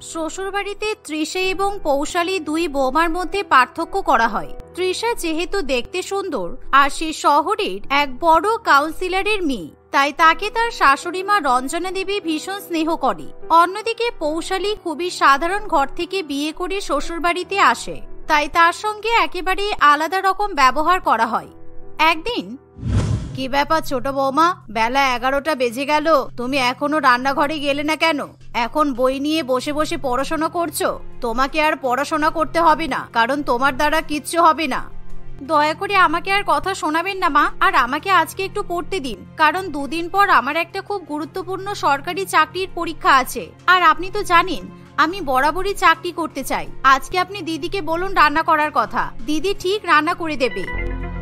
শ্বশুরবাড়িতে তৃষা এবং পৌশালী দুই বৌমার মধ্যে পার্থক্য করা হয়। তৃষা যেহেতু দেখতে সুন্দর আর সে শহরের এক বড় কাউন্সিলরের মেয়ে, তাই তাকে তার শাশুড়ি মা রঞ্জনা দেবী ভীষণ স্নেহ করে। অন্যদিকে পৌশালী খুবই সাধারণ ঘর থেকে বিয়ে করে শ্বশুরবাড়িতে আসে, তাই তার সঙ্গে একেবারে আলাদা রকম ব্যবহার করা হয়। একদিন, কি ব্যাপার ছোট বৌমা, বেলা 11টা বেজে গেল, তুমি এখনো রান্নাঘরে গেলে না কেন? এখন বই নিয়ে বসে বসে পড়াশোনা করছো? তোমাকে আর পড়াশোনা করতে হবে না, কারণ তোমার দ্বারা কিচ্ছু হবে না। দয়া করে আমাকে আর কথা শোনাবেন না মা, আর আমাকে আজকে একটু পড়তে দিন, কারণ দুদিন পর আমার একটা খুব গুরুত্বপূর্ণ সরকারি চাকরির পরীক্ষা আছে। আর আপনি তো জানেন আমি বরাবরই চাকরি করতে চাই। আজকে আপনি দিদিকে বলুন রান্না করার কথা, দিদি ঠিক রান্না করে দেবে।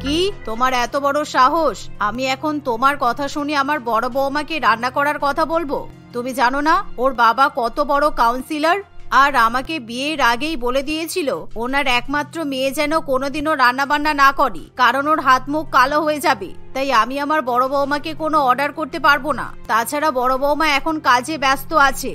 কি তোমার এত বড় সাহস? আমি এখন তোমার কথা শুনে আমার বড় বৌমাকে রান্না করার কথা বলবো? তুমি জানো না ওর বাবা কত বড় কাউন্সিলর? আর আমাকে বিয়ের আগেই বলে দিয়েছিল ওনার একমাত্র মেয়ে যেন কোনোদিনও রান্না বান্না না করে, কারণ ওর হাত মুখ কালো হয়ে যাবে। তাই আমি আমার বড় বৌমাকে কোনো অর্ডার করতে পারবো না। তাছাড়া বড় বৌমা এখন কাজে ব্যস্ত আছে।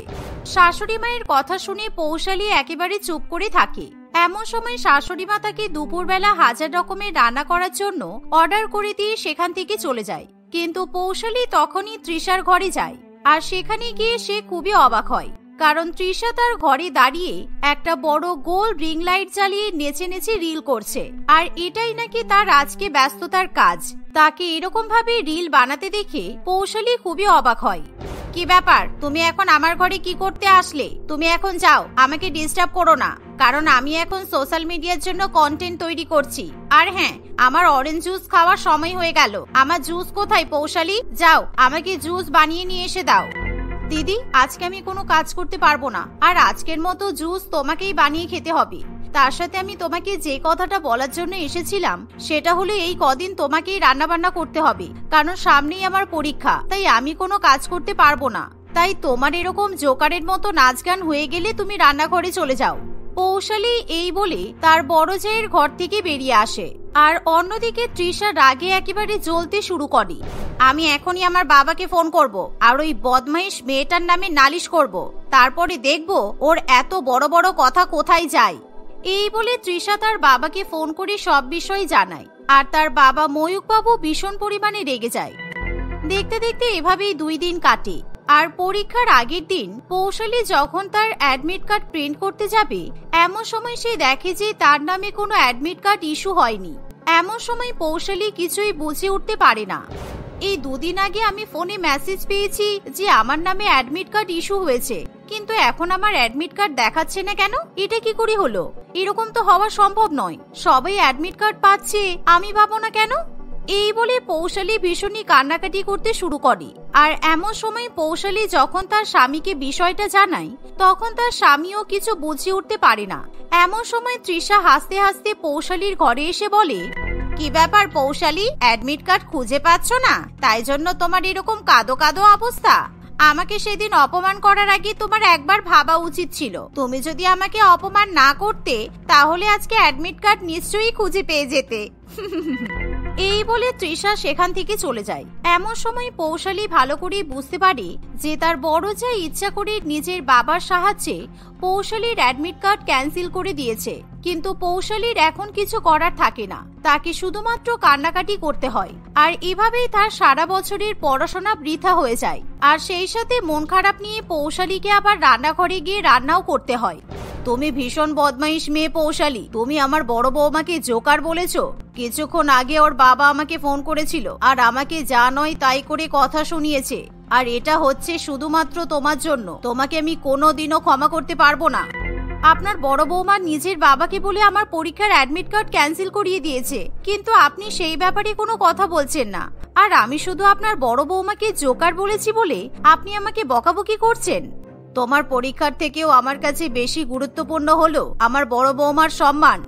শাশুড়ি মায়ের কথা শুনে পৌশালী একেবারে চুপ করে থাকে। এমন সময় শাশুড়ি মা তাকে দুপুরবেলা 1000 রকমের রান্না করার জন্য অর্ডার করে দিয়ে সেখান থেকে চলে যায়। কিন্তু পৌশালী তখনই তৃষার ঘরে যায়, আর সেখানে গিয়ে সে খুবই অবাক হয়, কারণ তৃষা তার ঘরে দাঁড়িয়ে একটা বড় গোল রিং লাইট জ্বালিয়ে নেচে নেচে রিল করছে। আর এটাই নাকি তার আজকে ব্যস্ততার কাজ। তাকে এরকম ভাবে রিল বানাতে দেখে পৌশালী খুবই অবাক হয়। কি ব্যাপার, তুমি এখন আমার ঘরে কি করতে আসলে? তুমি এখন যাও, আমাকে ডিস্টার্ব করো না, কারণ আমি এখন সোশ্যাল মিডিয়ার জন্য কন্টেন্ট তৈরি করছি। আর হ্যাঁ, আমার অরেঞ্জ জুস খাওয়ার সময় হয়ে গেল। আমার জুস কোথায় পৌশালী? যাও, আমাকে জুস বানিয়ে নিয়ে এসে দাও। দিদি, আজকে আমি কোনো কাজ করতে পারবো না, আর আজকের মতো জুস তোমাকেই বানিয়ে খেতে হবে। তার সাথে আমি তোমাকে যে কথাটা বলার জন্য এসেছিলাম সেটা হলো এই কদিন তোমাকেই রান্না বান্না করতে হবে, কারণ সামনেই আমার পরীক্ষা। তাই আমি কোনো কাজ করতে পারবো না। তাই তোমার এরকম জোকারের মতো নাচ গান হয়ে গেলে তুমি রান্নাঘরে চলে যাও। পৌশালী এই বলে তার বড় জায়ের ঘর থেকে বেরিয়ে আসে। আর অন্যদিকে তৃষা রাগে একেবারে জ্বলতে শুরু করে। আমি এখনই আমার বাবাকে ফোন করব, আর ওই বদমাইশ মেয়েটার নামে নালিশ করব, তারপরে দেখব ওর এত বড় বড় কথা কোথায় যায়। এই বলে তৃষা তার বাবাকে ফোন করে সব বিষয় জানায়, আর তার বাবা ময়ূক বাবু ভীষণ পরিমাণে রেগে যায়। দেখতে দেখতে এভাবেই 2 দিন কাটে। আর পরীক্ষার আগের দিন পৌশালী যখন তার অ্যাডমিট কার্ড প্রিন্ট করতে যাবে, এমন সময় সে দেখে যে তার নামে কোনো অ্যাডমিট কার্ড ইস্যু হয়নি। এমন সময় পৌশালী কিছুই বুঝে উঠতে পারে না। এই 2 দিন আগে আমি ফোনে মেসেজ পেয়েছি যে আমার নামে অ্যাডমিট কার্ড ইস্যু হয়েছে, কিন্তু এখন আমার অ্যাডমিট কার্ড দেখাচ্ছে না কেন? এটা কি করে হলো? এরকম তো হওয়া সম্ভব নয়। সবাই অ্যাডমিট কার্ড পাচ্ছে, আমি পাবো না কেন? এই বলে পৌশালী ভীষণই কান্নাকাটি করতে শুরু করে। আর এমন সময় পৌশালী যখন তার স্বামীকে বিষয়টা জানায়, তখন তার স্বামীও কিছু বুঝে উঠতে পারে না। এমন সময় তৃষা হাসতে হাসতে পৌশালীর ঘরে এসে বলে, কি ব্যাপার পৌশালী, অ্যাডমিট কার্ড খুঁজে পাচ্ছ না? তাই জন্য তোমার এরকম কাঁদো কাঁদো অবস্থা? আমাকে সেদিন অপমান করার আগে তোমার একবার ভাবা উচিত ছিল। তুমি যদি আমাকে অপমান না করতে, তাহলে আজকে অ্যাডমিট কার্ড নিশ্চয়ই খুঁজে পেয়ে যেতে। এই বলে তৃষা সেখান থেকে চলে যায়। এমন সময় পৌশালী ভালো করে বুঝতে পারে যে তার বড় যা ইচ্ছা করে নিজের বাবার সাহায্যে পৌশালীর অ্যাডমিট কার্ড ক্যান্সেল করে দিয়েছে। কিন্তু পৌশালীর এখন কিছু করার থাকে না, তাকে শুধুমাত্র কান্নাকাটি করতে হয়। আর এভাবেই তার সারা বছরের পড়াশোনা বৃথা হয়ে যায়। আর সেই সাথে মন খারাপ নিয়ে পৌশালীকে আবার রান্নাঘরে গিয়ে রান্নাও করতে হয়। তুমি ভীষণ বদমাইশ মেয়ে পৌশালী, তুমি আমার বড় বৌমাকে জোকার বলেছো। কিছুক্ষণ আগে ওর বাবা আমাকে ফোন করেছিল, আর আমাকে যা নয় তাই করে কথা শুনিয়েছে। আর এটা হচ্ছে শুধুমাত্র তোমার জন্য। তোমাকে আমি কোনোদিনও ক্ষমা করতে পারবো না। আপনার বড় বৌমা নিজের বাবাকে বলে আমার পরীক্ষার অ্যাডমিট কার্ড ক্যান্সেল করিয়ে দিয়েছে, কিন্তু আপনি সেই ব্যাপারে কোনো কথা বলছেন না। আর আমি শুধু আপনার বড় বৌমাকে জোকার বলেছি বলে আপনি আমাকে বকাবকি করছেন। তোমার পরীক্ষার থেকেও আমার কাছে বেশি গুরুত্বপূর্ণ হলো আমার বড় বৌমার সম্মান।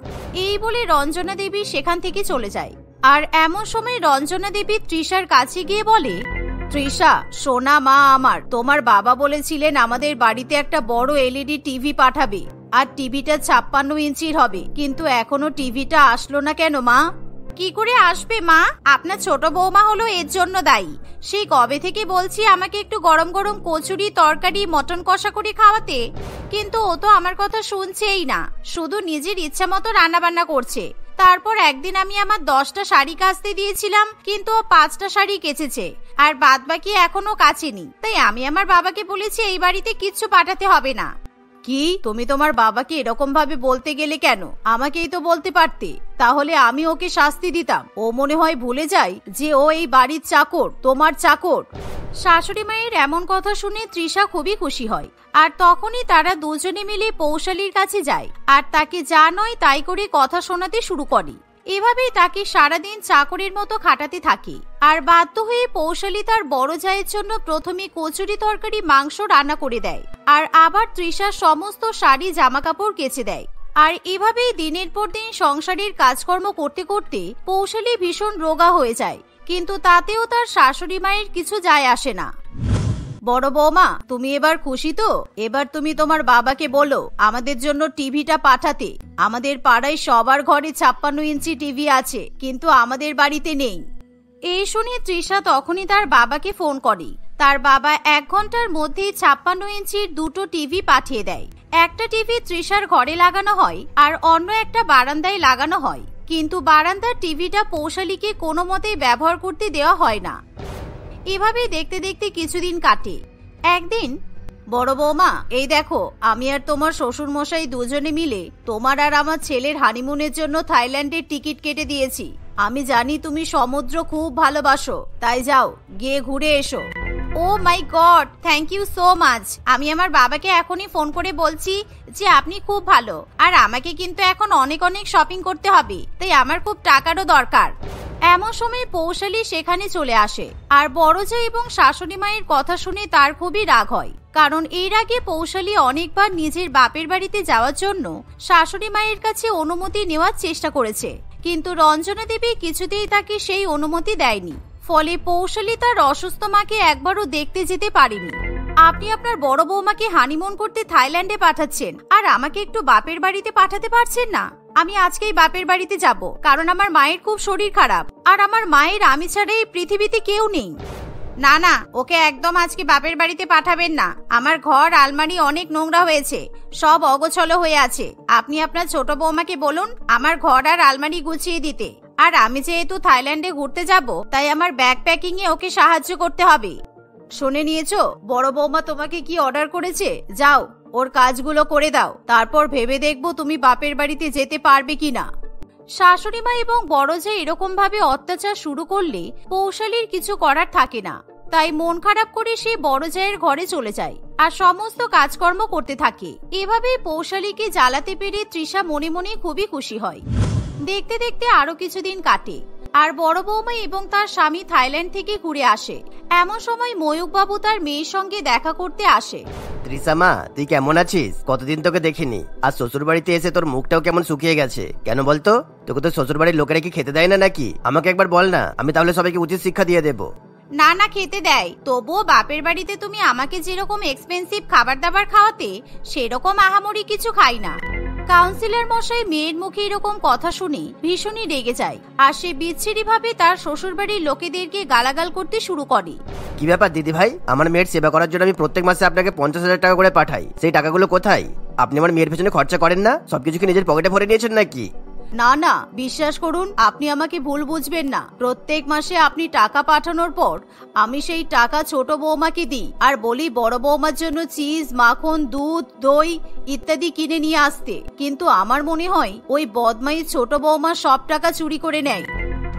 এই বলে রঞ্জনা দেবী সেখান থেকে চলে যায়। আর এমন সময় রঞ্জনা দেবী তৃষার কাছে গিয়ে বলে, তৃষা সোনা মা আমার, তোমার বাবা বলেছিলেন আমাদের বাড়িতে একটা বড় এলইডি টিভি পাঠাবে, আর টিভিটা 56 ইঞ্চির হবে, কিন্তু এখনো টিভিটা আসলো না কেন মা? কি করে আসবে মা? আপনার ছোট বৌমা হলো এর জন্য দায়ী। সেই কবে থেকে বলছি আমাকে একটু গরম গরম কচুরি, তরকারি, মটন কষা করে খাওয়াতে, কিন্তু ও তো আমার কথা শুনছেই না, শুধু নিজের ইচ্ছা মতো রান্না বান্না করছে। তারপর একদিন আমি আমার 10টা শাড়ি কাচতে দিয়েছিলাম, কিন্তু ও 5টা শাড়ি কেচেছে, আর বাদ বাকি এখনো কাচেনি। তাই আমি আমার বাবাকে বলেছি এই বাড়িতে কিচ্ছু পাঠাতে হবে না। কি, তুমি তোমার বাবাকে এরকম ভাবে বলতে গেলে কেন? আমাকেই তো বলতে পারতে, তাহলে আমি ওকে শাস্তি দিতাম। ও মনে হয় ভুলে যায় যে ও এই বাড়ির চাকর, তোমার চাকর। শাশুড়ি মায়ের এমন কথা শুনে তৃষা খুবই খুশি হয়, আর তখনই তারা দুজনে মিলে পৌশালীর কাছে যায় আর তাকে যা নয় তাই করে কথা শোনাতে শুরু করে। এভাবেই তাকে সারাদিন চাকরের মতো খাটাতে থাকে। আর বাধ্য হয়ে পৌশালী তার বড় জায়ের জন্য প্রথমে কচুরি, তরকারি, মাংস রান্না করে দেয়, আর আবার তৃষার সমস্ত শাড়ি, জামা কাপড় কেচে দেয়। আর এভাবেই দিনের পর দিন সংসারের কাজকর্ম করতে করতে পৌশালী ভীষণ রোগা হয়ে যায়, কিন্তু তাতেও তার শাশুড়ি মায়ের কিছু যায় আসে না। বড় বৌমা, তুমি এবার খুশি তো? এবার তুমি তোমার বাবাকে বলো আমাদের জন্য টিভিটা পাঠাতে। আমাদের পাড়ায় সবার ঘরে 56 ইঞ্চি টিভি আছে, কিন্তু আমাদের বাড়িতে নেই। এই শুনে তৃষা তখনই তার বাবাকে ফোন করে। তার বাবা 1 ঘন্টার মধ্যেই 56 ইঞ্চির 2টো টিভি পাঠিয়ে দেয়। একটা টিভি তৃষার ঘরে লাগানো হয়, আর অন্য একটা বারান্দায় লাগানো হয়, কিন্তু বারান্দার টিভিটা পৌশালীকে কোনো মতেই ব্যবহার করতে দেওয়া হয় না। এভাবেই দেখতে দেখতে কিছুদিন কাটে। একদিন, বড় বৌমা, এই দেখো, আমি আর তোমার শ্বশুর মশাই দুজনে মিলে তোমার আর আমার ছেলের হানিমুনের জন্য থাইল্যান্ডের টিকিট কেটে দিয়েছি। আমি জানি তুমি সমুদ্র খুব ভালোবাসো, তাই যাও, গিয়ে ঘুরে এসো। Oh my God, thank you so much. আমি আমার বাবাকে এখনই ফোন করে বলছি যে আপনি খুব ভালো, আর আমাকে কিন্তু এখন অনেক অনেক শপিং করতে হবে, তাই আমার খুব টাকারও দরকার। এমন সময় পৌশালী সেখানে চলে আসে, আর বড় জায় এবং শাশুড়ি মায়ের কথা শুনে তার খুবই রাগ হয়, কারণ এর আগে পৌশালী অনেকবার নিজের বাপের বাড়িতে যাওয়ার জন্য শাশুড়ি মায়ের কাছে অনুমতি নেওয়ার চেষ্টা করেছে, কিন্তু রঞ্জনা দেবী কিছুতেই তাকে সেই অনুমতি দেয়নি। ফলে পৌশালী তার অসুস্থ মাকে একবারও দেখতে যেতে পারেনি। আপনি আপনার বড় বৌমাকে হানিমুন করতে থাইল্যান্ডে পাঠাচ্ছেন, আর আমাকে একটু বাপের বাড়িতে পাঠাতে পারছেন না? আমি আজকেই বাপের বাড়িতে যাব, কারণ আমার মায়ের খুব শরীর খারাপ, আর আমার মায়ের আমি ছাড়া এই পৃথিবীতে কেউ নেই। না না, ওকে একদম আজকে বাপের বাড়িতে পাঠাবেন না। আমার ঘর, আলমারি অনেক নোংরা হয়েছে, সব অগোছলো হয়ে আছে। আপনি আপনার ছোট বৌমাকে বলুন আমার ঘর আর আলমারি গুছিয়ে দিতে। আর আমি যেহেতু থাইল্যান্ডে ঘুরতে যাব, তাই আমার ব্যাগ প্যাকিং এ ওকে সাহায্য করতে হবে। শুনে নিয়েছো বড় বৌমা তোমাকে কি অর্ডার করেছে? যাও, ওর কাজগুলো করে দাও, তারপর ভেবে দেখবো তুমি বাপের বাড়িতে যেতে পারবে কিনা। শাশুড়ি মা এবং বড় জায় এরকম ভাবে অত্যাচার শুরু করলে পৌশালীর কিছু করার থাকে না, তাই মন খারাপ করে সে বড় জায়ের ঘরে চলে যায় আর সমস্ত কাজকর্ম করতে থাকে। এভাবেই পৌশালীকে জ্বালাতে পেরে তৃষা মনে মনে খুবই খুশি হয়। দেখতে দেখতে আরো কিছুদিন কাটে, আর বড় বৌমা এবং তার স্বামী থাইল্যান্ড থেকে ঘুরে আসে। এমন সময় ময়ূক বাবু তার মেয়ের সঙ্গে দেখা করতে আসে। তৃষা মা, তুই কেমন আছিস? কতদিন তোকে দেখিনি। আর শ্বশুর বাড়িতে এসে তোর মুখটাও কেমন শুকিয়ে গেছে কেন বলতো? তোকে তো শ্বশুর বাড়ির লোকেরা কি খেতে দেয় না নাকি? আমাকে একবার বল না, আমি তাহলে সবাইকে উচিত শিক্ষা দিয়ে দেবো। না না, খেতে দেয়, তবুও বাপের বাড়িতে তুমি আমাকে যেরকম এক্সপেন্সিভ খাবার দাবার খাওয়াতে, সেরকম আহামরি কিছু খাই না। কাউন্সিলর মশাই মেয়ের মুখে এরকম কথা শুনে ভীষণই রেগে যায়, আর সে বিচ্ছিরি ভাবে তার শ্বশুর বাড়ির লোকেদেরকে গালাগাল করতে শুরু করে। কি ব্যাপার দিদি ভাই, আমার মেয়ের সেবা করার জন্য আমি প্রত্যেক মাসে আপনাকে 50,000 টাকা করে পাঠাই, সেই টাকাগুলো কোথায়? আপনি আমার মেয়ের পেছনে খরচা করেন না? সবকিছু কি নিজের পকেটে ভরে নিয়েছেন নাকি? না না, বিশ্বাস করুন, আপনি আমাকে ভুল বুঝবেন না। প্রত্যেক মাসে আপনি টাকা পাঠানোর পর আমি সেই টাকা ছোট বৌমাকে দিই, আর বলি বড় বৌমার জন্য চিজ, মাখন, দুধ, দই ইত্যাদি কিনে নিয়ে আসতে। কিন্তু আমার মনে হয় ওই বদমাই ছোট বৌমা সব টাকা চুরি করে নেয়।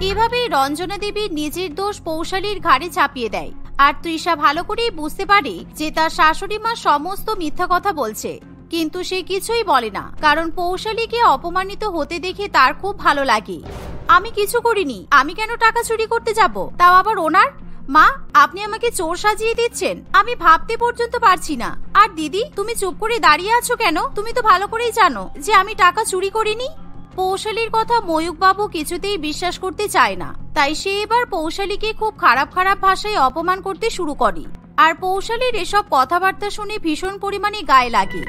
এভাবেই রঞ্জনা দেবী নিজের দোষ পৌশালীর ঘাড়ে চাপিয়ে দেয়, আর তৃষা ভালো করেই বুঝতে পারে যে তার শাশুড়ি মা সমস্ত মিথ্যা কথা বলছে, কিন্তু সে কিছুই বলে না, কারণ পৌশালীকে অপমানিত হতে দেখে তার খুব ভালো লাগে। আমি কিছু করিনি, আমি কেন টাকা চুরি করতে যাব, তাও আবার ওনার? মা, আপনি আমাকে চোর সাজিয়ে দিচ্ছেন, আমি ভাবতে পর্যন্ত পারছি না। আর দিদি, তুমি চুপ করে দাঁড়িয়ে আছো কেন? তুমি তো ভালো করেই জানো যে আমি টাকা চুরি করিনি। পৌশালীর কথা ময়ূক বাবু কিছুতেই বিশ্বাস করতে চায় না, তাই সে এবার পৌশালীকে খুব খারাপ খারাপ ভাষায় অপমান করতে শুরু করে। আর পৌশালীর এসব কথাবার্তা শুনে ভীষণ পরিমাণে গায়ে লাগে।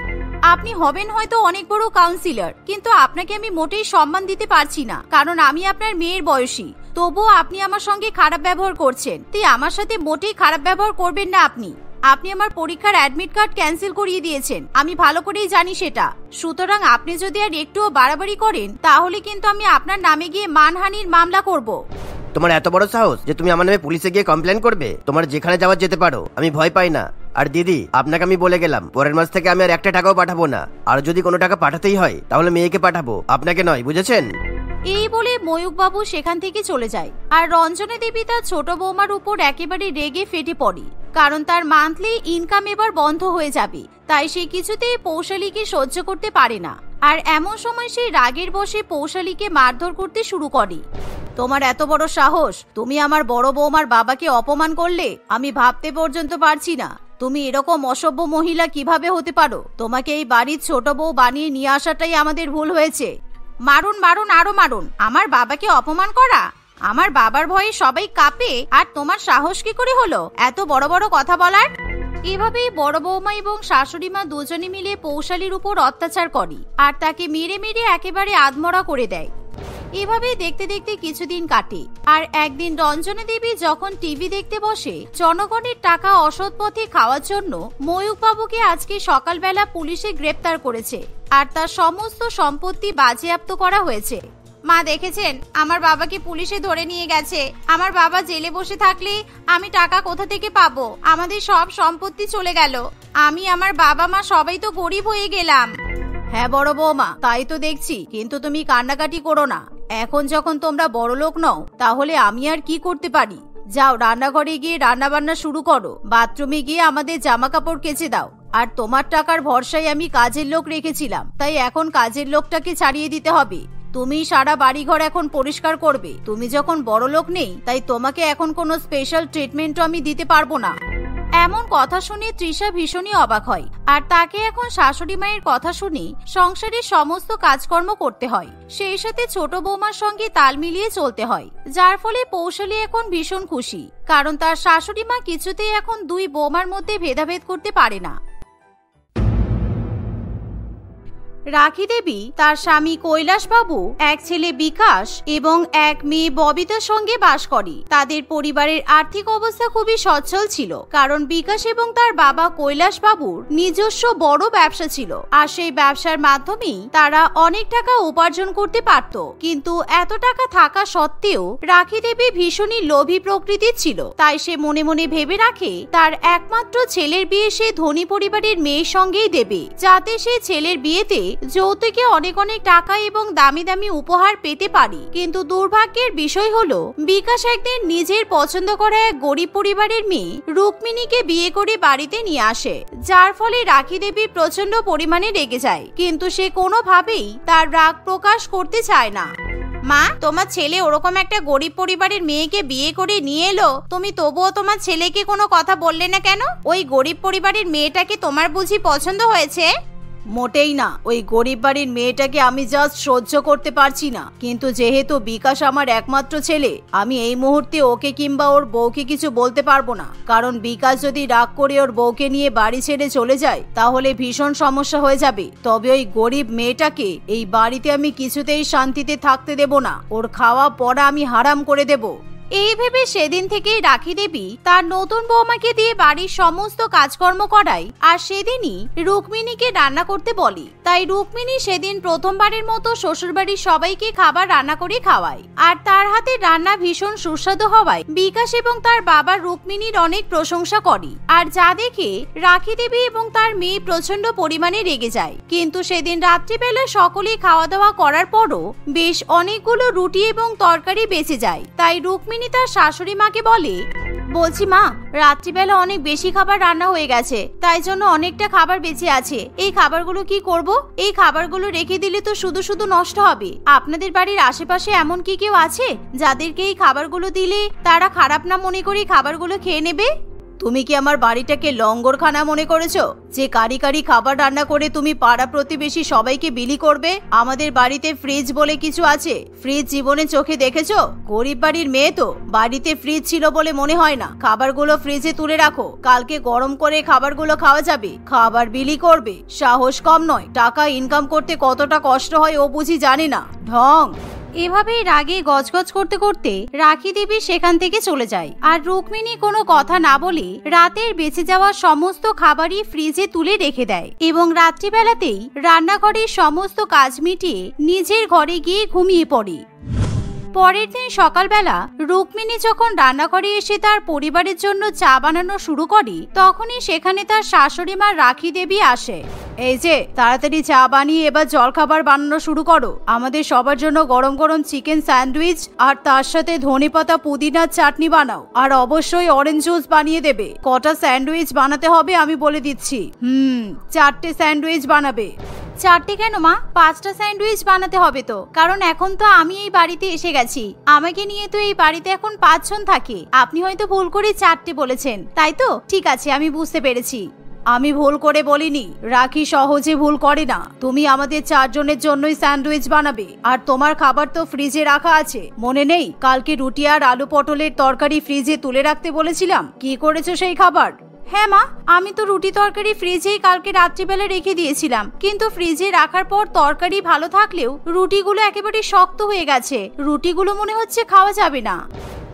আপনি হবেন হয়তো অনেক বড় কাউন্সিলর, কিন্তু আপনাকে আমি মোটেই সম্মান দিতে পারছি না, কারণ আমি আপনার মেয়ের বয়সী। তবুও আপনি আমার সঙ্গে খারাপ ব্যবহার করছেন, তাই আমার সাথে মোটেই খারাপ ব্যবহার করবেন না। আপনি আমার পরীক্ষার অ্যাডমিট কার্ড ক্যান্সেল করিয়ে দিয়েছেন, আমি ভালো করেই জানি সেটা। সুতরাং আপনি যদি আর একটুও বাড়াবাড়ি করেন তাহলে কিন্তু আমি আপনার নামে গিয়ে মানহানির মামলা করব। তোমার এত বড় সাহস যে তুমি আমার নামে পুলিশে গিয়ে কমপ্লেন করবে? তোমার যেখানে যাওয়ার যেতে পারো, আমি ভয় পাই না। আর দিদি, আপনাকে আমি বলে গেলাম, পরের মাস থেকে আমি আর একটা টাকাও পাঠাবো না। আর যদি কোনো টাকা পাঠাতেই হয় তাহলে মেয়েকে পাঠাবো, আপনাকে নয়, বুঝেছেন? এই বলে ময়ূকবাবু সেখান থেকে চলে যায়। আর রঞ্জনা দেবী তার ছোট বৌমার উপর একেবারে রেগে ফেটে পড়ে, কারণ তার মান্থলি ইনকাম এবার বন্ধ হয়ে যাবে। তাই সে কিছুতেই পৌশালীকে সহ্য করতে পারে না। আর এমন সময় সে রাগের বশে পৌশালীকে মারধর করতে শুরু করে। তোমার এত বড় সাহস, তুমি আমার বড় বৌমার বাবাকে অপমান করলে? আমি ভাবতে পর্যন্ত পারছি না তুমি এরকম অসভ্য মহিলা কিভাবে হতে পারো। তোমাকে এই বাড়ির ছোট বউ বানিয়ে নিয়ে আসাটাই আমাদের ভুল হয়েছে। মারুন মারুন, আরো মারুন। আমার বাবাকে অপমান করা? আমার বাবার ভয়ে সবাই কাঁপে, আর তোমার সাহস কি করে হলো এত বড় বড় কথা বলার? এভাবেই বড় বৌমা এবং শাশুড়ি মা দুজনে মিলে পৌশালীর উপর অত্যাচার করে আর তাকে মেরে মেরে একেবারে আধমরা করে দেয়। এভাবেই দেখতে দেখতে কিছুদিন কাটে। আর একদিন রঞ্জনা দেবী যখন টিভি দেখতে বসে, জনগণের টাকা অসৎ পথে খাওয়ার জন্য ময়ূকবাবুকে আজকে সকালবেলা পুলিশে গ্রেপ্তার করেছে আর তার সমস্ত সম্পত্তি বাজেয়াপ্ত করা হয়েছে। মা দেখেছেন, আমার বাবাকে পুলিশে ধরে নিয়ে গেছে। আমার বাবা জেলে বসে থাকলে আমি টাকা কোথা থেকে পাবো? আমাদের সব সম্পত্তি চলে গেল। আমি, আমার বাবা মা সবাই তো গরিব হয়ে গেলাম। হ্যাঁ বড় বৌমা, তাই তো দেখছি, কিন্তু তুমি কান্নাকাটি করো না। এখন যখন তোমরা বড়লোক নও, তাহলে আমি আর কি করতে পারি? যাও রান্নাঘরে গিয়ে রান্না বান্না শুরু করো, বাথরুমে গিয়ে আমাদের জামা কাপড় কেচে দাও। আর তোমার টাকার ভরসায় আমি কাজের লোক রেখেছিলাম, তাই এখন কাজের লোকটাকে ছাড়িয়ে দিতে হবে। তুমি সারা বাড়িঘর এখন পরিষ্কার করবে। তুমি যখন বড়লোক নেই, তাই তোমাকে এখন কোনো স্পেশাল ট্রিটমেন্টও আমি দিতে পারবো না। এমন কথা শুনে তৃষা ভীষণই অবাক হয়। আর তাকে এখন শাশুড়ি মায়ের কথা শুনে সংসারের সমস্ত কাজকর্ম করতে হয়, সেই সাথে ছোট বৌমার সঙ্গে তাল মিলিয়ে চলতে হয়। যার ফলে পৌশালী এখন ভীষণ খুশি, কারণ তার শাশুড়ি মা কিছুতেই এখন দুই বৌমার মধ্যে ভেদাভেদ করতে পারে না। রাখি দেবী তার স্বামী কৈলাস বাবু, এক ছেলে বিকাশ এবং এক মেয়ে ববিতার সঙ্গে বাস করে। তাদের পরিবারের আর্থিক অবস্থা খুবই সচ্ছল ছিল, কারণ বিকাশ এবং তার বাবা কৈলাস বাবুর নিজস্ব বড় ব্যবসা ছিল। আর সেই ব্যবসার মাধ্যমেই তারা অনেক টাকা উপার্জন করতে পারত। কিন্তু এত টাকা থাকা সত্ত্বেও রাখি দেবী ভীষণই লোভী প্রকৃতির ছিল। তাই সে মনে মনে ভেবে রাখে তার একমাত্র ছেলের বিয়ে সে ধনী পরিবারের মেয়ের সঙ্গেই দেবে, যাতে সে ছেলের বিয়েতে যৌতুকে অনেক অনেক টাকা এবং দামি দামি উপহার পেতে পারি। কিন্তু দুর্ভাগ্যের বিষয় হলো, বিকাশ একদিন নিজের পছন্দ করা এক গরিব পরিবারের মেয়ে রুক্মিণীকে বিয়ে করে বাড়িতে নিয়ে আসে, যার ফলে রাখি দেবী প্রচন্ড পরিমাণে রেগে যায়। কিন্তু সে কোনোভাবেই তার রাগ প্রকাশ করতে চায় না। মা, তোমার ছেলে ওরকম একটা গরিব পরিবারের মেয়েকে বিয়ে করে নিয়ে এলো, তুমি তবুও তোমার ছেলেকে কোনো কথা বললে না কেন? ওই গরিব পরিবারের মেয়েটাকে তোমার বুঝি পছন্দ হয়েছে? মোটেই না, ওই গরিব বাড়ির মেয়েটাকে আমি জাস্ট সহ্য করতে পারছি না। কিন্তু যেহেতু বিকাশ আমার একমাত্র ছেলে, আমি এই মুহূর্তে ওকে কিংবা ওর বউকে কিছু বলতে পারবো না। কারণ বিকাশ যদি রাগ করে ওর বউকে নিয়ে বাড়ি ছেড়ে চলে যায়, তাহলে ভীষণ সমস্যা হয়ে যাবে। তবে ওই গরিব মেয়েটাকে এই বাড়িতে আমি কিছুতেই শান্তিতে থাকতে দেব না। ওর খাওয়া পড়া আমি হারাম করে দেব। এই ভেবে সেদিন থেকেই রাখি দেবী তার নতুন বৌমাকে দিয়ে বাড়ির সমস্ত কাজকর্ম করায়। আর সেদিনই রুক্মিণীকে রান্না করতে বলে। তাই রুক্মিণী সেদিন প্রথমবারের মতো শ্বশুরবাড়ির সবাইকে খাবার রান্না করে খাওয়ায়। আর তার হাতে রান্না ভীষণ সুস্বাদু হওয়ায় বিকাশ এবং তার বাবা রুক্মিণীর অনেক প্রশংসা করে। আর যা দেখে রাখি দেবী এবং তার মেয়ে প্রচন্ড পরিমাণে রেগে যায়। কিন্তু সেদিন রাত্রিবেলা সকলে খাওয়া দাওয়া করার পরও বেশ অনেকগুলো রুটি এবং তরকারি বেঁচে যায়। তাই রুক্মিণী তার শাশুড়ি মাকে বলে, বলছি মা, রাত্রিবেলা অনেক বেশি খাবার রান্না হয়ে গেছে, তাই জন্য অনেকটা খাবার বেঁচে আছে। এই খাবারগুলো কি করব? এই খাবারগুলো রেখে দিলে তো শুধু শুধু নষ্ট হবে। আপনাদের বাড়ির আশেপাশে এমন কি কেউ আছে যাদেরকে এই খাবারগুলো দিলে তারা খারাপ না মনে করে খাবারগুলো খেয়ে নেবে? তুমি কি আমার বাড়িটাকে লঙ্গরখানা মনে করেছো যে কারি কারি খাবার রান্না করে তুমি পাড়া প্রতিবেশী সবাইকে বিলি করবে? আমাদের বাড়িতে ফ্রিজ বলে কিছু আছে, ফ্রিজ জীবনে চোখে দেখেছো? গরিব বাড়ির মেয়ে তো, বাড়িতে ফ্রিজ ছিল বলে মনে হয় না। খাবারগুলো ফ্রিজে তুলে রাখো, কালকে গরম করে খাবারগুলো খাওয়া যাবে। খাবার বিলি করবে, সাহস কম নয়। টাকা ইনকাম করতে কতটা কষ্ট হয় ও বুঝি জানে না, ঢং। এভাবেই রাগে গজগজ করতে করতে রাখি দেবী সেখান থেকে চলে যায়। আর রুক্মিণী কোনো কথা না বলে রাতের বেঁচে যাওয়া সমস্ত খাবারই ফ্রিজে তুলে রেখে দেয় এবং রাত্রিবেলাতেই রান্নাঘরের সমস্ত কাজ মিটিয়ে নিজের ঘরে গিয়ে ঘুমিয়ে পড়ে। পরের দিন সকালবেলা রুক্মিণী যখন রান্নাঘরে এসে তার পরিবারের জন্য চা বানানো শুরু করে, তখনই সেখানে তার শাশুড়ি মা রাখি দেবী আসে। এই যে, তাড়াতাড়ি চা বানিয়ে এবার জলখাবার বানানো শুরু করো। আমাদের সবার জন্য গরম গরম চিকেন স্যান্ডউইচ আর তার সাথে ধনেপাতা পুদিনার চাটনি বানাও। আর অবশ্যই অরেঞ্জ জুস বানিয়ে দেবে। কটা স্যান্ডউইচ বানাতে হবে আমি বলে দিচ্ছি। 4টে স্যান্ডউইচ বানাবে। 4টে কেন মা? 5টা স্যান্ডউইচ বানাতে হবে তো, কারণ এখন তো আমি এই বাড়িতে এসে গেছি। আমাকে নিয়ে তো এই বাড়িতে এখন 5 জন থাকে। আপনি হয়তো ভুল করে 4টে বলেছেন, তাই তো? ঠিক আছে, আমি বুঝতে পেরেছি। আমি ভুল করে বলিনি, রাখি সহজে ভুল করে না। তুমি আমাদের 4 জনের জন্যই স্যান্ডউইচ বানাবে। আর তোমার খাবার তো ফ্রিজে রাখা আছে, মনে নেই? কালকে রুটি আর আলু পটলের তরকারি ফ্রিজে তুলে রাখতে বলেছিলাম, কি করেছো সেই খাবার? হ্যাঁ মা, আমি তো রুটি তরকারি ফ্রিজেই কালকে রাত্রিবেলা রেখে দিয়েছিলাম, কিন্তু ফ্রিজে রাখার পর তরকারি ভালো থাকলেও রুটিগুলো একেবারে শক্ত হয়ে গেছে। রুটিগুলো মনে হচ্ছে খাওয়া যাবে না।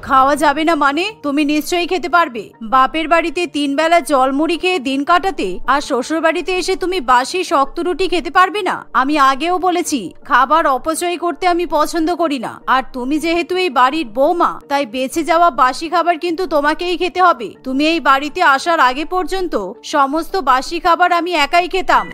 খাওয়া যাবে না মানে? তুমি নিশ্চয়ই খেতে পারবে। বাপের বাড়িতে 3 বেলা জলমুড়ি খেয়ে দিন কাটাতে, আর শ্বশুর বাড়িতে এসে তুমি বাসি শক্ত রুটি খেতে পারবে না? আমি আগেও বলেছি, খাবার অপচয় করতে আমি পছন্দ করি না। আর তুমি যেহেতু এই বাড়ির বৌমা, তাই বেঁচে যাওয়া বাসি খাবার কিন্তু তোমাকেই খেতে হবে। তুমি এই বাড়িতে আসার আগে পর্যন্ত সমস্ত বাসি খাবার আমি একাই খেতাম।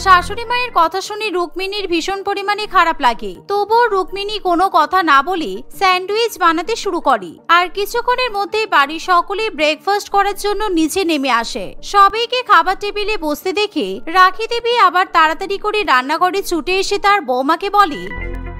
শাশুড়ি মায়ের কথা শুনে রুক্মিণীর ভীষণ পরিমাণে খারাপ লাগে। তবুও রুক্মিণী কোনো কথা না বলে স্যান্ডউইচ বানাতে শুরু করে। আর কিছুক্ষণের মধ্যেই বাড়ির সকলে ব্রেকফাস্ট করার জন্য নিচে নেমে আসে। সবাইকে খাবার টেবিলে বসতে দেখে রাখি দেবী আবার তাড়াতাড়ি করে রান্নাঘরে ছুটে এসে তার বৌমাকে বলে,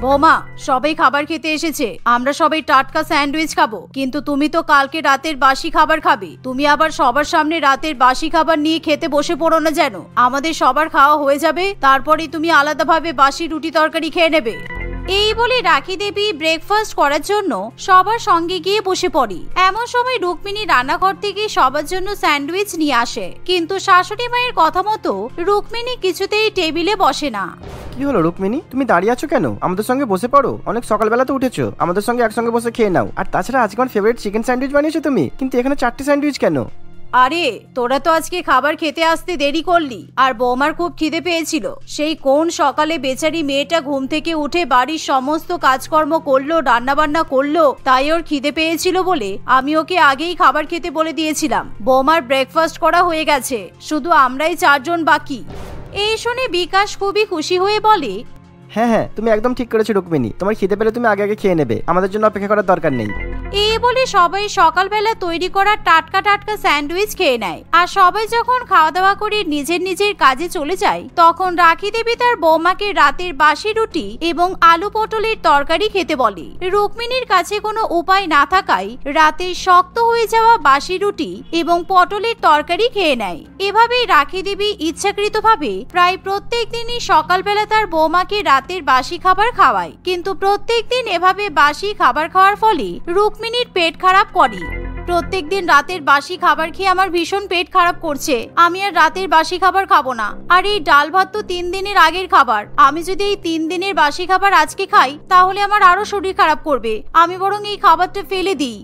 বৌমা, সবাই খাবার খেতে এসেছে। আমরা সবাই টাটকা স্যান্ডউইচ খাবো, কিন্তু তুমি তো কালকে রাতের বাসি খাবার খাবে। তুমি আবার সবার সামনে রাতের বাসি খাবার নিয়ে খেতে বসে পড়ো না যেন। আমাদের সবার খাওয়া হয়ে যাবে, তারপরে তুমি আলাদাভাবে বাসি রুটি তরকারি খেয়ে নেবে। এই বলে রাখি দেবী ব্রেকফাস্ট করার জন্য সবার সঙ্গে গিয়ে বসে পড়ি। এমন সময় রুক্মিণী রান্নাঘর থেকে সবার জন্য স্যান্ডউইচ নিয়ে আসে, কিন্তু শাশুড়ি মায়ের কথা মতো রুক্মিণী কিছুতেই টেবিলে বসে না। কি হলো রুক্মিণী, তুমি দাঁড়িয়ে আছো কেন? আমাদের সঙ্গে বসে পড়ো। অনেক সকালবেলা তো উঠেছো, আমাদের সঙ্গে একসঙ্গে বসে খেয়ে নাও। আর তাছাড়া আজকে আমার ফেভারিট চিকেন স্যান্ডউইচ বানিয়েছো তুমি, কিন্তু এখানে 4টে স্যান্ডউইচ কেন? আরে, তোরা তো আজকে খাবার খেতে আসতে দেরি করলি, আর বৌমার খুব খিদে পেয়েছিল। সেই কোন সকালে বেচারি মেয়েটা ঘুম থেকে উঠে বাড়ির সমস্ত কাজকর্ম করলো, রান্না বান্না করলো, তাই ওর খিদে পেয়েছিল বলে আমি ওকে আগেই খাবার খেতে বলে দিয়েছিলাম। বৌমার ব্রেকফাস্ট করা হয়ে গেছে, শুধু আমরাই 4 জন বাকি। এই শুনে বিকাশ খুবই খুশি হয়ে বলে, হ্যাঁ, তুমি একদম ঠিক করেছো রুক্মিণী। তোমার খিদে পেলে তুমি আগে খেয়ে নেবে, আমাদের জন্য অপেক্ষা করার দরকার নেই। এই বলে সবাই সকালবেলা তৈরি করা টাটকা টাটকা স্যান্ডউইচ খেয়ে নেয়। আর সবাই যখন খাওয়া দাওয়া করে নিজের নিজের কাজে চলে যায়, তখন রাখি দেবী তার বৌমাকে রাতের বাসি রুটি এবং আলু পটলের তরকারি খেতে বলে। রুক্মিণীর কাছে কোনো উপায় না থাকায় রাতের শক্ত হয়ে যাওয়া বাসি রুটি এবং পটলের তরকারি খেয়ে নেয়। এভাবেই রাখি দেবী ইচ্ছাকৃতভাবে প্রায় প্রত্যেক দিনই সকালবেলা তার বৌমাকে রাতের বাসি খাবার খাওয়ায়। কিন্তু প্রত্যেক দিন এভাবে বাসি খাবার খাওয়ার ফলে রুক্মিণীর পেট খারাপ করে। প্রত্যেকদিন রাতের বাসি খাবার খেয়ে আমার ভীষণ পেট খারাপ করছে। আমি আর রাতের বাসি খাবার খাবো না। আর এই ডাল ভাত তো 3 দিনের আগের খাবার। আমি যদি এই 3 দিনের বাসি খাবার আজকে খাই, তাহলে আমার আরো শরীর খারাপ করবে। আমি বরং এই খাবারটা ফেলে দিই।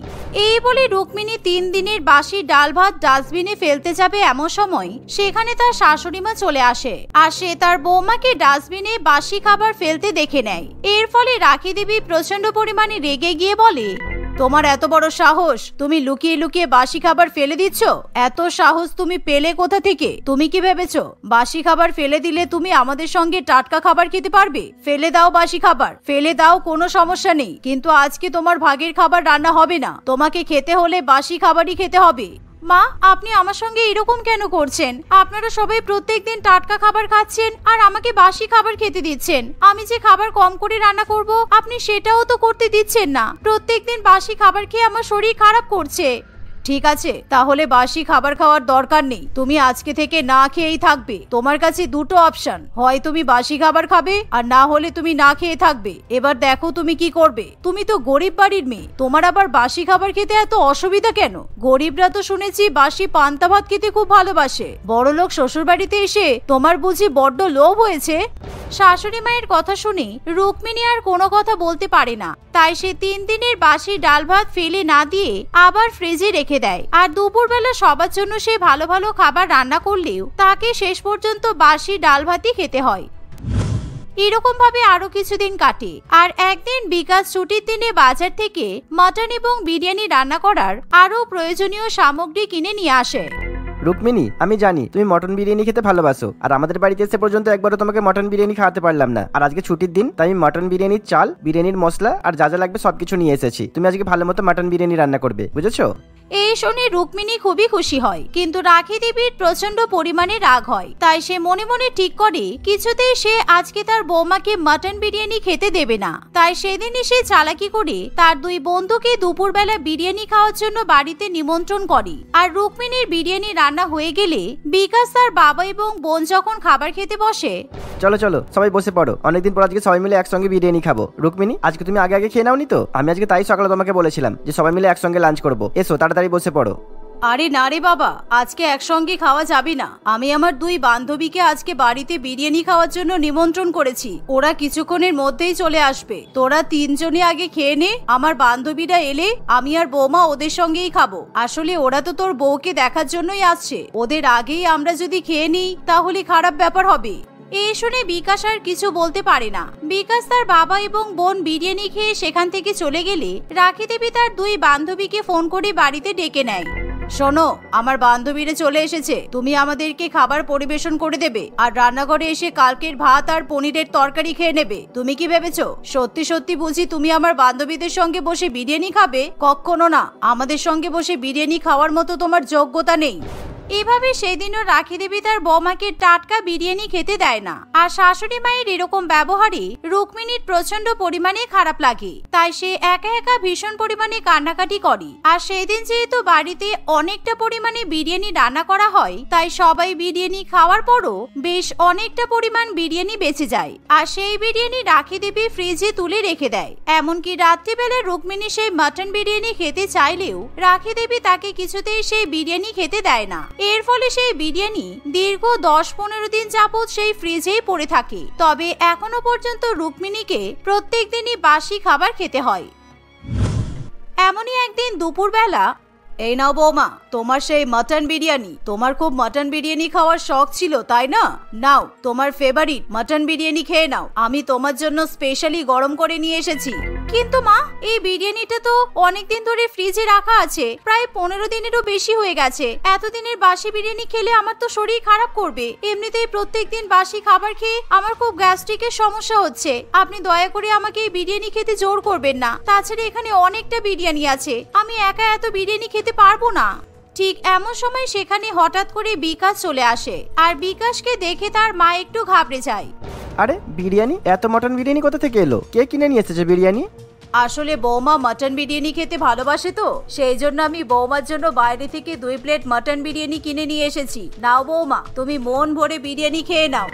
এই বলে রুক্মিণী 3 দিনের বাসি ডাল ভাত ডাস্টবিনে ফেলতে যাবে, এমন সময় সেখানে তার শাশুড়ি মা চলে আসে। আর সে তার বৌমাকে ডাস্টবিনে বাসি খাবার ফেলতে দেখে নেয়। এর ফলে রাখি দেবী প্রচন্ড পরিমাণে রেগে গিয়ে বলে, তোমার এত বড় সাহস, তুমি লুকিয়ে লুকিয়ে বাসি খাবার ফেলে দিচ্ছ? এত সাহস তুমি পেলে কোথা থেকে? তুমি কি ভেবেছো বাসি খাবার ফেলে দিলে তুমি আমাদের সঙ্গে টাটকা খাবার খেতে পারবে? ফেলে দাও বাসি খাবার, ফেলে দাও, কোনো সমস্যা নেই। কিন্তু আজকে তোমার ভাগের খাবার রান্না হবে না। তোমাকে খেতে হলে বাসি খাবারই খেতে হবে। মা, আপনি আমার সঙ্গে এরকম কেন করছেন? আপনারা সবাই প্রত্যেকদিন টাটকা খাবার খাচ্ছেন আর আমাকে বাসি খাবার খেতে দিচ্ছেন। আমি যে খাবার কম করে রান্না করব, আপনি সেটাও তো করতে দিচ্ছেন না। প্রত্যেকদিন বাসি খাবার খেয়ে আমার শরীর খারাপ করছে। ঠিক আছে, তাহলে বাসি খাবার খাওয়ার দরকার নেই, তুমি আজকে থেকে না খেয়েই থাকবে। তোমার কাছে দুটো অপশন, হয় তুমি বাসি খাবার খাবে আর না হলে তুমি না খেয়ে থাকবে। এবার দেখো তুমি কি করবে। তুমি তো গরিব বাড়ির মেয়ে, তোমার আবার বাসি খাবার খেতে এত অসুবিধা কেন? গরিবরা তো শুনেছি বাসি পান্তা ভাত খেতে খুব ভালোবাসে। বড়লোক শ্বশুর বাড়িতে এসে তোমার বুঝি বড্ড লোভ হয়েছে? শাশুড়ি মায়ের কথা শুনে রুক্মিণী আর কোনো কথা বলতে পারে না, তাই সে 3 দিনের বাসি ডাল ভাত ফেলে না দিয়ে আবার ফ্রিজে রেখে দেয়। আর দুপুরবেলা সবার জন্য সে ভালো ভালো খাবার রান্না করলেও তাকে শেষ পর্যন্ত বাসি ডাল ভাতই খেতে হয়। এরকম ভাবে আরো কিছুদিন কাটে। আর একদিন বিকাশ ছুটির দিনে বাজার থেকে মটন এবং বিরিয়ানি রান্না করার আরো প্রয়োজনীয় সামগ্রী কিনে নিয়ে আসে। রুক্মিণী, আমি জানি তুমি মটন বিরিয়ানি খেতে ভালোবাসো, আর আমাদের বাড়িতে এসে পর্যন্ত একবারও তোমাকে মটন বিরিয়ানি খাওয়াতে পারলাম না। আর আজকে ছুটির দিন, তাই আমি মটন বিরিয়ানির চাল, বিরিয়ানির মশলা আর যা যা লাগবে সবকিছু নিয়ে এসেছি। তুমি আজকে ভালো মতো মটন বিরিয়ানি রান্না করবে, বুঝেছো? এই শুনে রুক্মিণী খুবই খুশি হয়, কিন্তু রাখি দেবীর প্রচন্ড পরিমাণে রাগ হয়। তাই সে মনে মনে ঠিক করে কিছুতেই সে আজকে তার বৌমাকে মটন বিরিয়ানি খেতে দেবে না। তাই সেদিনই সে চালাকি করে তার 2 বন্ধুকে দুপুরবেলা বিরিয়ানি খাওয়ার জন্য বাড়িতে নিমন্ত্রণ করে। আর রুক্মিণীর বিরিয়ানি রান্না হয়ে গেলে বিকাশ তার বাবা এবং বোন যখন খাবার খেতে বসে, চলো চলো সবাই বসে পড়ো, অনেকদিন পর আজকে সবাই মিলে একসঙ্গে বিরিয়ানি খাবো। রুক্মিণী, আজকে তুমি আগে আগে খেয়ে নাওনি তো? আমি আজকে তাই সকালে তোমাকে বলেছিলাম যে সবাই মিলে একসঙ্গে লাঞ্চ করবো। এসো তাড়াতাড়ি বসে পড়ো। আরে না রে বাবা, আজকে একসঙ্গে খাওয়া যাবে না। আমি আমার 2 বান্ধবীকে আজকে বাড়িতে বিরিয়ানি খাওয়ার জন্য নিমন্ত্রণ করেছি, ওরা কিছুক্ষণের মধ্যেই চলে আসবে। তোরা 3 জনই আগে খেয়ে নে, আমার বান্ধবীরা এলে আমি আর বৌমা ওদের সঙ্গেই খাবো। আসলে ওরা তো তোর বউকে দেখার জন্যই আসছে, ওদের আগেই আমরা যদি খেয়ে নিই তাহলে খারাপ ব্যাপার হবে। এই শুনে বিকাশ আর কিছু বলতে পারে না। বিকাশ তার বাবা এবং বোন বিরিয়ানি খেয়ে সেখান থেকে চলে গেলে রাখি দেবী তার 2 বান্ধবীকে ফোন করে বাড়িতে ডেকে নেয়। শোনো, আমার বান্ধবীরা চলে এসেছে, তুমি আমাদেরকে খাবার পরিবেশন করে দেবে আর রান্নাঘরে এসে কালকের ভাত আর পনিরের তরকারি খেয়ে নেবে। তুমি কি ভেবেছো সত্যি সত্যি বুঝি তুমি আমার বান্ধবীদের সঙ্গে বসে বিরিয়ানি খাবে? কখনো না, আমাদের সঙ্গে বসে বিরিয়ানি খাওয়ার মতো তোমার যোগ্যতা নেই। এভাবে সেদিনও রাখি দেবী তার বৌমাকে টাটকা বিরিয়ানি খেতে দেয় না। আর শাশুড়ি মায়ের এরকম ব্যবহারে রুক্মিণীর প্রচন্ড পরিমাণে খারাপ লাগে, তাই সে একা একা ভীষণ পরিমাণে কান্নাকাটি করে। আর সেদিন যেহেতু বাড়িতে অনেকটা পরিমাণে বিরিয়ানি রান্না করা হয়, তাই সবাই বিরিয়ানি খাওয়ার পরও বেশ অনেকটা পরিমাণ বিরিয়ানি বেঁচে যায়। আর সেই বিরিয়ানি রাখি দেবী ফ্রিজে তুলে রেখে দেয়। এমনকি রাত্রিবেলা রুক্মিণী সেই মটন বিরিয়ানি খেতে চাইলেও রাখি দেবী তাকে কিছুতেই সেই বিরিয়ানি খেতে দেয় না। এর ফলে সেই বিরিয়ানি দীর্ঘ 10-15 দিন যাবত সেই ফ্রিজেই পড়ে থাকে। তবে এখনো পর্যন্ত রুক্মিণীকে প্রত্যেক দিনই বাসি খাবার খেতে হয়। এমনই একদিন দুপুরবেলা, এই নাও বৌমা তোমার সেই মটন বিরিয়ানি। তোমার খুব মটন বিরিয়ানি খাওয়ার শখ ছিল তাই না? নাও তোমার ফেভারিট মটন বিরিয়ানি খেয়ে নাও, আমি তোমার জন্য স্পেশালি গরম করে নিয়ে এসেছি। কিন্তু মা, এই বিরিয়ানিটা তো অনেকদিন ধরে ফ্রিজে রাখা আছে, প্রায় 15 দিনেরও বেশি হয়ে গেছে। এতদিনের বাসি বিরিয়ানি খেলে আমার তো শরীর খারাপ করবে। এমনিতেই প্রত্যেকদিন বাসি খাবার খেয়ে আমার খুব গ্যাস্ট্রিকের সমস্যা হচ্ছে। আপনি দয়া করে আমাকে এই বিরিয়ানি খেতে জোর করবেন না। তাছাড়া এখানে অনেকটা বিরিয়ানি আছে, আমি একা এত বিরিয়ানি খেতে পারবো না। ঠিক এমন সময় সেখানে হঠাৎ করে বিকাশ চলে আসে। আর বিকাশকে দেখে তার মা একটু ঘাবড়ে যায়। আরে বিরিয়ানি, এত মটন বিরিয়ানি কোথা থেকে এলো? কে কিনে নিয়ে এসেছে বিরিয়ানি? আসলে বৌমা মটন বিরিয়ানি খেতে ভালোবাসে, তো সেই জন্য আমি বৌমার জন্য বাইরে থেকে 2 প্লেট মটন বিরিয়ানি কিনে নিয়ে এসেছি। নাও বৌমা, তুমি মন ভরে বিরিয়ানি খেয়ে নাও।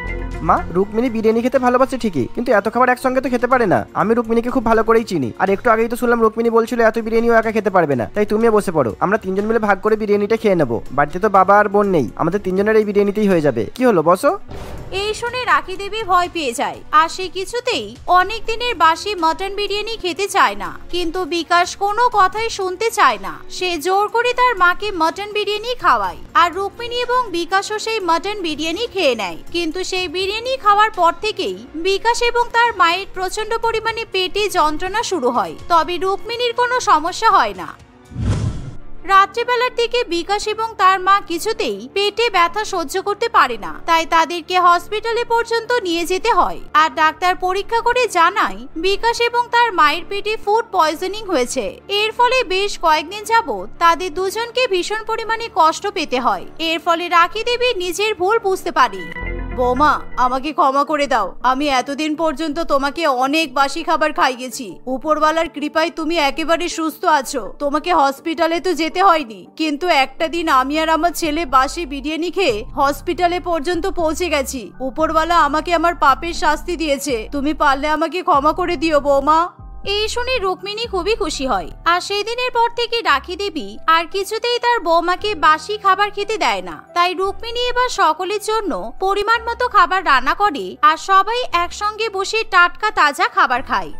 মা, রুক্মিণী বিরিয়ানি খেতে ভালোবাসে ঠিকই, কিন্তু এত খাবার একসঙ্গে তো খেতে পারে না। আমি রুক্মিণীকে খুব ভালো করেই চিনি। আর একটু আগেই তো শুনলাম রুক্মিণী বলছিল এত বিরিয়ানিও একা খেতে পারবে না। তাই তুমিও বসে পড়ো, আমরা 3 জন মিলে ভাগ করে বিরিয়ানিটা খেয়ে নেবো। বাড়িতে তো বাবা আর বোন নেই, আমাদের 3 জনের এই বিরিয়ানিতেই হয়ে যাবে। কি হলো, বসো। এই শুনে রাখি দেবী ভয় পেয়ে যায়। আর সে কিছুতেই অনেক দিনের বাসি মটন বিরিয়ানি খেতে চায় না। কিন্তু বিকাশ কোনো কথাই শুনতে চায় না। সে জোর করে তার মাকে মটন বিরিয়ানি খাওয়ায়। আর রুক্মিণী এবং বিকাশও সেই মটন বিরিয়ানি খেয়ে নেয়। কিন্তু সেই বিরিয়ানি খাওয়ার পর থেকেই বিকাশ এবং তার মায়ের প্রচন্ড পরিমাণে পেটে যন্ত্রণা শুরু হয়। তবে রুক্মিণীর কোনো সমস্যা হয় না। রাত্রিবেলার দিকে বিকাশ এবং তার মা কিছুতেই পেটে ব্যথা সহ্য করতে পারে না, তাই তাদেরকে হসপিটালে পর্যন্ত নিয়ে যেতে হয়। আর ডাক্তার পরীক্ষা করে জানায় বিকাশ এবং তার মায়ের পেটে ফুড পয়জনিং হয়েছে। এর ফলে বেশ কয়েকদিন যাবত তাদের দুজনকে ভীষণ পরিমাণে কষ্ট পেতে হয়। এর ফলে রাখি দেবী নিজের ভুল বুঝতে পারে। বৌমা, আমাকে ক্ষমা করে দাও। আমি এতদিন পর্যন্ত তোমাকে অনেক বাসি খাবার খাইয়েছি। উপরওয়ালার কৃপায় তুমি একেবারে সুস্থ আছো, তোমাকে হসপিটালে তো যেতে হয়নি। কিন্তু একটা দিন আমি আর আমার ছেলে বাসি বিরিয়ানি খেয়ে হসপিটালে পর্যন্ত পৌঁছে গেছি। উপরওয়ালা আমাকে আমার পাপের শাস্তি দিয়েছে, তুমি পারলে আমাকে ক্ষমা করে দিও বৌমা। এই শুনে রুক্মিণী খুবই খুশি হয়। আর সেই দিনের পর থেকে রাখি দেবী আর কিছুতেই তার বৌমাকে বাসি খাবার খেতে দেয় না। তাই রুক্মিণী এবার সকলের জন্য পরিমাণ মতো খাবার রান্না করে আর সবাই একসঙ্গে বসে টাটকা তাজা খাবার খায়।